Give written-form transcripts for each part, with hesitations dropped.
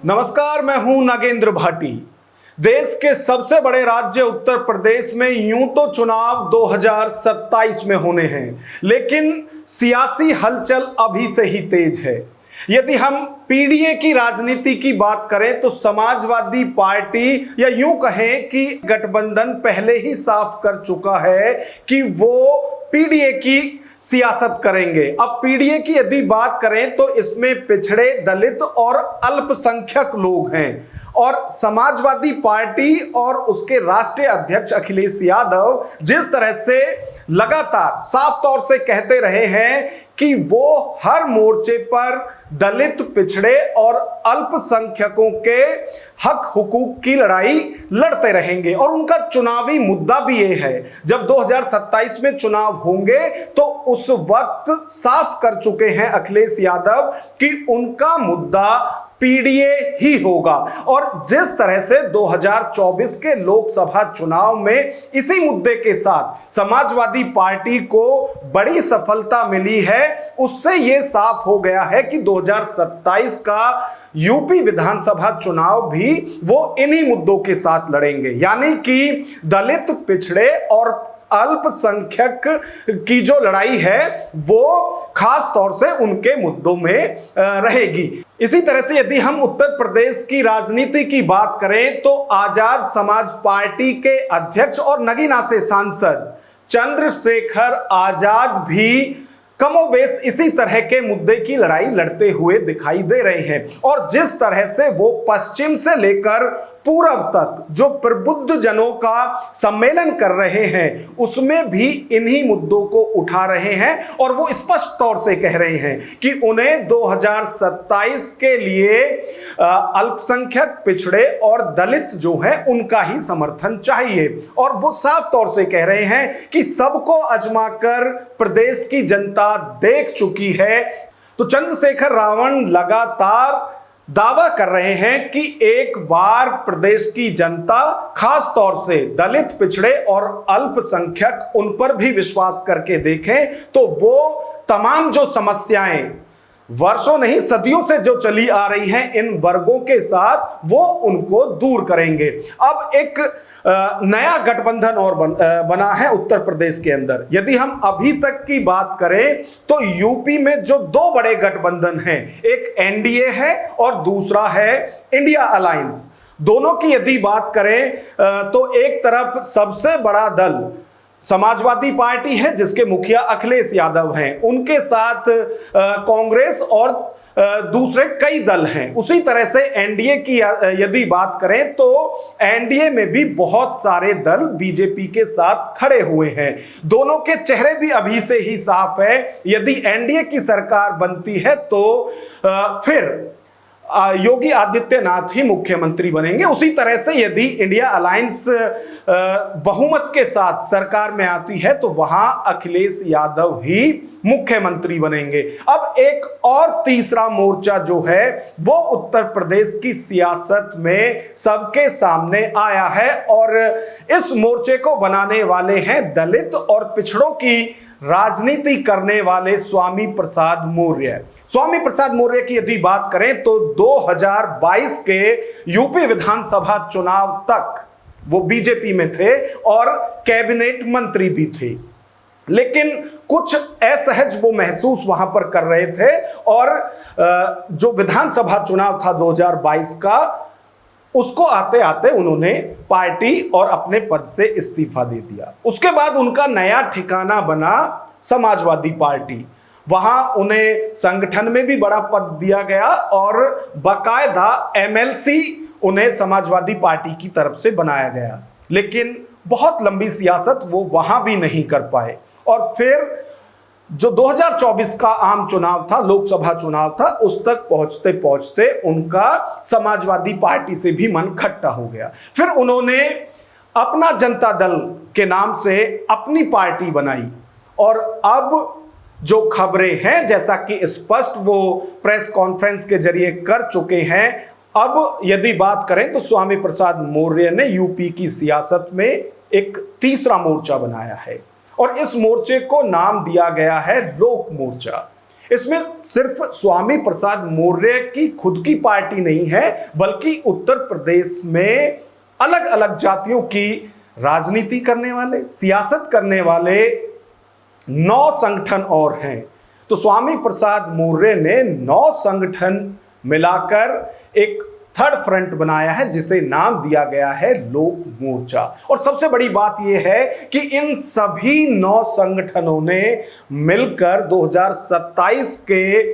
नमस्कार, मैं हूं नागेंद्र भाटी। देश के सबसे बड़े राज्य उत्तर प्रदेश में यूं तो चुनाव 2027 में होने हैं, लेकिन सियासी हलचल अभी से ही तेज है। यदि हम पीडीए की राजनीति की बात करें तो समाजवादी पार्टी या यूं कहें कि गठबंधन पहले ही साफ कर चुका है कि वो पीडीए की सियासत करेंगे। अब पीडीए की यदि बात करें तो इसमें पिछड़े, दलित और अल्पसंख्यक लोग हैं, और समाजवादी पार्टी और उसके राष्ट्रीय अध्यक्ष अखिलेश यादव जिस तरह से लगातार साफ तौर से कहते रहे हैं कि वो हर मोर्चे पर दलित, पिछड़े और अल्पसंख्यकों के हक हुकूक की लड़ाई लड़ते रहेंगे। और उनका चुनावी मुद्दा भी ये है, जब 2027 में चुनाव होंगे तो उस वक्त साफ कर चुके हैं अखिलेश यादव कि उनका मुद्दा पीडीए ही होगा। और जिस तरह से 2024 के लोकसभा चुनाव में इसी मुद्दे के साथ समाजवादी पार्टी को बड़ी सफलता मिली है, उससे यह साफ हो गया है कि 2027 का यूपी विधानसभा चुनाव भी वो इन्हीं मुद्दों के साथ लड़ेंगे, यानी कि दलित, पिछड़े और अल्पसंख्यक की जो लड़ाई है वो खास तौर से उनके मुद्दों में रहेगी। इसी तरह से यदि हम उत्तर प्रदेश की राजनीति की बात करें तो आजाद समाज पार्टी के अध्यक्ष और नगीना से सांसद चंद्रशेखर आजाद भी कमोबेश इसी तरह के मुद्दे की लड़ाई लड़ते हुए दिखाई दे रहे हैं। और जिस तरह से वो पश्चिम से लेकर पूरब तक जो प्रबुद्ध जनों का सम्मेलन कर रहे हैं उसमें भी इन्हीं मुद्दों को उठा रहे हैं, और वो स्पष्ट तौर से कह रहे हैं कि उन्हें 2027 के लिए अल्पसंख्यक, पिछड़े और दलित जो है उनका ही समर्थन चाहिए। और वो साफ तौर से कह रहे हैं कि सबको आजमाकर प्रदेश की जनता देख चुकी है। तो चंद्रशेखर रावण लगातार दावा कर रहे हैं कि एक बार प्रदेश की जनता, खास तौर से दलित, पिछड़े और अल्पसंख्यक, उन पर भी विश्वास करके देखें तो वो तमाम जो समस्याएं वर्षों नहीं सदियों से जो चली आ रही हैं इन वर्गों के साथ, वो उनको दूर करेंगे। अब एक नया गठबंधन और बना है उत्तर प्रदेश के अंदर। यदि हम अभी तक की बात करें तो यूपी में जो दो बड़े गठबंधन हैं, एक एनडीए है और दूसरा है इंडिया अलायंस। दोनों की यदि बात करें तो एक तरफ सबसे बड़ा दल समाजवादी पार्टी है जिसके मुखिया अखिलेश यादव हैं, उनके साथ कांग्रेस और दूसरे कई दल हैं। उसी तरह से एनडीए की यदि बात करें तो एनडीए में भी बहुत सारे दल बीजेपी के साथ खड़े हुए हैं। दोनों के चेहरे भी अभी से ही साफ है। यदि एनडीए की सरकार बनती है तो फिर योगी आदित्यनाथ ही मुख्यमंत्री बनेंगे। उसी तरह से यदि इंडिया अलायंस बहुमत के साथ सरकार में आती है तो वहां अखिलेश यादव ही मुख्यमंत्री बनेंगे। अब एक और तीसरा मोर्चा जो है वो उत्तर प्रदेश की सियासत में सबके सामने आया है, और इस मोर्चे को बनाने वाले हैं दलित और पिछड़ों की राजनीति करने वाले स्वामी प्रसाद मौर्य। स्वामी प्रसाद मौर्य की यदि बात करें तो 2022 के यूपी विधानसभा चुनाव तक वो बीजेपी में थे और कैबिनेट मंत्री भी थे, लेकिन कुछ असहज वो महसूस वहां पर कर रहे थे, और जो विधानसभा चुनाव था 2022 का, उसको आते आते उन्होंने पार्टी और अपने पद से इस्तीफा दे दिया। उसके बाद उनका नया ठिकाना बना समाजवादी पार्टी। वहां उन्हें संगठन में भी बड़ा पद दिया गया और बाकायदा एमएलसी उन्हें समाजवादी पार्टी की तरफ से बनाया गया, लेकिन बहुत लंबी सियासत वो वहां भी नहीं कर पाए। और फिर जो 2024 का आम चुनाव था, लोकसभा चुनाव था, उस तक पहुंचते पहुंचते उनका समाजवादी पार्टी से भी मन खट्टा हो गया। फिर उन्होंने अपना जनता दल के नाम से अपनी पार्टी बनाई, और अब जो खबरें हैं, जैसा कि स्पष्ट वो प्रेस कॉन्फ्रेंस के जरिए कर चुके हैं, अब यदि बात करें तो स्वामी प्रसाद मौर्य ने यूपी की सियासत में एक तीसरा मोर्चा बनाया है, और इस मोर्चे को नाम दिया गया है लोक मोर्चा। इसमें सिर्फ स्वामी प्रसाद मौर्य की खुद की पार्टी नहीं है, बल्कि उत्तर प्रदेश में अलग अलग जातियों की राजनीति करने वाले, सियासत करने वाले 9 संगठन और हैं। तो स्वामी प्रसाद मौर्य ने 9 संगठन मिलाकर एक थर्ड फ्रंट बनाया है, जिसे नाम दिया गया है लोक मोर्चा। और सबसे बड़ी बात यह है कि इन सभी 9 संगठनों ने मिलकर 2027 के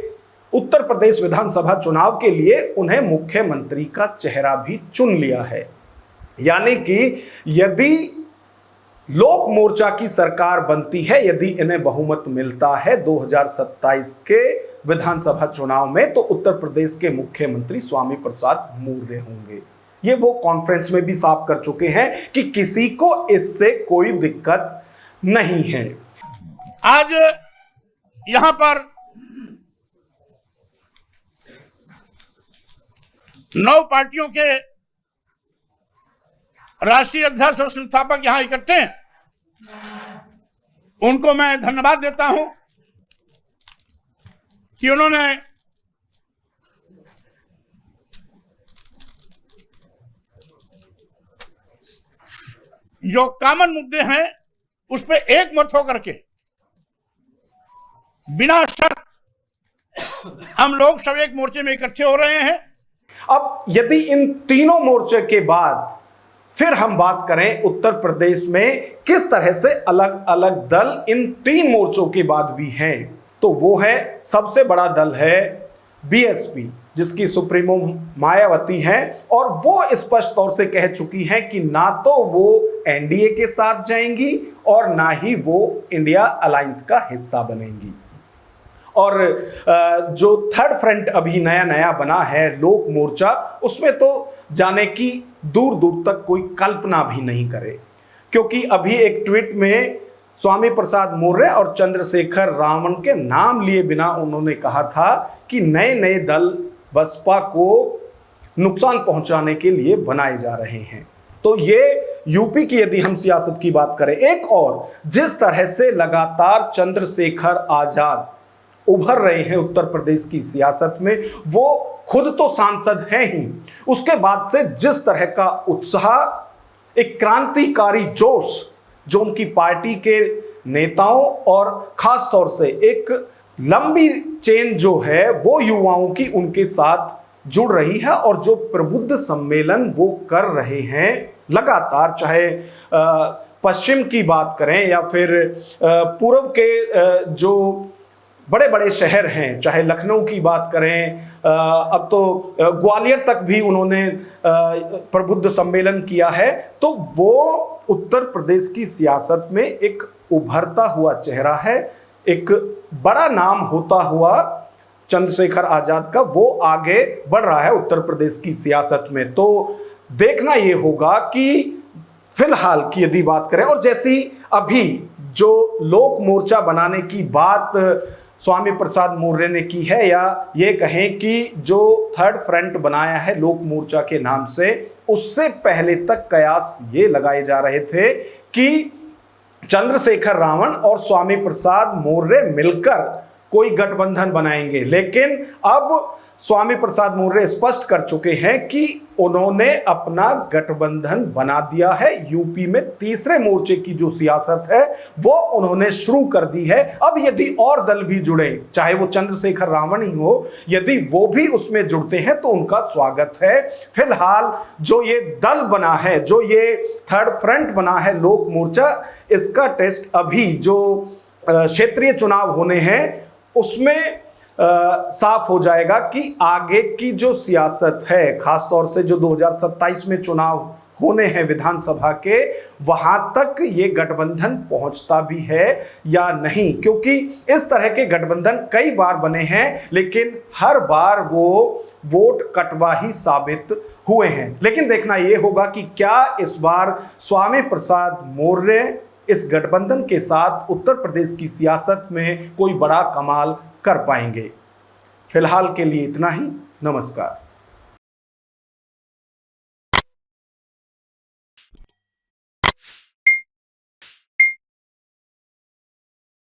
उत्तर प्रदेश विधानसभा चुनाव के लिए उन्हें मुख्यमंत्री का चेहरा भी चुन लिया है। यानी कि यदि लोक मोर्चा की सरकार बनती है, यदि इन्हें बहुमत मिलता है 2027 के विधानसभा चुनाव में, तो उत्तर प्रदेश के मुख्यमंत्री स्वामी प्रसाद मौर्य होंगे। ये वो कॉन्फ्रेंस में भी साफ कर चुके हैं कि किसी को इससे कोई दिक्कत नहीं है। आज यहां पर 9 पार्टियों के राष्ट्रीय अध्यक्ष और संस्थापक यहां इकट्ठे हैं। उनको मैं धन्यवाद देता हूं कि उन्होंने जो कॉमन मुद्दे हैं उस पे एक मत होकर के बिना शर्त हम लोग सब एक मोर्चे में इकट्ठे हो रहे हैं। अब यदि इन तीनों मोर्चे के बाद फिर हम बात करें उत्तर प्रदेश में किस तरह से अलग अलग दल इन 3 मोर्चों के बाद भी हैं, तो वो है, सबसे बड़ा दल है बीएसपी, जिसकी सुप्रीमो मायावती हैं, और वो स्पष्ट तौर से कह चुकी हैं कि ना तो वो एनडीए के साथ जाएंगी और ना ही वो इंडिया अलायंस का हिस्सा बनेंगी। और जो थर्ड फ्रंट अभी नया नया बना है लोक मोर्चा, उसमें तो जाने की दूर दूर तक कोई कल्पना भी नहीं करे, क्योंकि अभी एक ट्वीट में स्वामी प्रसाद मौर्य और चंद्रशेखर रावण के नाम लिए बिना उन्होंने कहा था कि नए नए दल बसपा को नुकसान पहुंचाने के लिए बनाए जा रहे हैं। तो ये यूपी की यदि हम सियासत की बात करें, एक और जिस तरह से लगातार चंद्रशेखर आजाद उभर रहे हैं उत्तर प्रदेश की सियासत में, वो खुद तो सांसद हैं ही, उसके बाद से जिस तरह का उत्साह, एक क्रांतिकारी जोश जो उनकी पार्टी के नेताओं और खास तौर से एक लंबी चेन जो है वो युवाओं की उनके साथ जुड़ रही है, और जो प्रबुद्ध सम्मेलन वो कर रहे हैं लगातार, चाहे पश्चिम की बात करें या फिर पूर्व के जो बड़े बड़े शहर हैं, चाहे लखनऊ की बात करें, अब तो ग्वालियर तक भी उन्होंने प्रबुद्ध सम्मेलन किया है, तो वो उत्तर प्रदेश की सियासत में एक उभरता हुआ चेहरा है, एक बड़ा नाम होता हुआ चंद्रशेखर आजाद का वो आगे बढ़ रहा है उत्तर प्रदेश की सियासत में। तो देखना ये होगा कि फिलहाल की यदि बात करें, और जैसी अभी जो लोक मोर्चा बनाने की बात स्वामी प्रसाद मौर्य ने की है, या ये कहें कि जो थर्ड फ्रंट बनाया है लोक मोर्चा के नाम से, उससे पहले तक कयास ये लगाए जा रहे थे कि चंद्रशेखर रावण और स्वामी प्रसाद मौर्य मिलकर कोई गठबंधन बनाएंगे। लेकिन अब स्वामी प्रसाद मौर्य स्पष्ट कर चुके हैं कि उन्होंने अपना गठबंधन बना दिया है। यूपी में तीसरे मोर्चे की जो सियासत है वो उन्होंने शुरू कर दी है। अब यदि और दल भी जुड़े, चाहे वो चंद्रशेखर रावण ही हो, यदि वो भी उसमें जुड़ते हैं तो उनका स्वागत है। फिलहाल जो ये दल बना है, जो ये थर्ड फ्रंट बना है लोक मोर्चा, इसका टेस्ट अभी जो क्षेत्रीय चुनाव होने हैं उसमें साफ हो जाएगा कि आगे की जो सियासत है, खासतौर से जो 2027 में चुनाव होने हैं विधानसभा के, वहां तक ये गठबंधन पहुंचता भी है या नहीं। क्योंकि इस तरह के गठबंधन कई बार बने हैं, लेकिन हर बार वो वोट कटवा ही साबित हुए हैं। लेकिन देखना यह होगा कि क्या इस बार स्वामी प्रसाद मौर्य इस गठबंधन के साथ उत्तर प्रदेश की सियासत में कोई बड़ा कमाल कर पाएंगे। फिलहाल के लिए इतना ही। नमस्कार।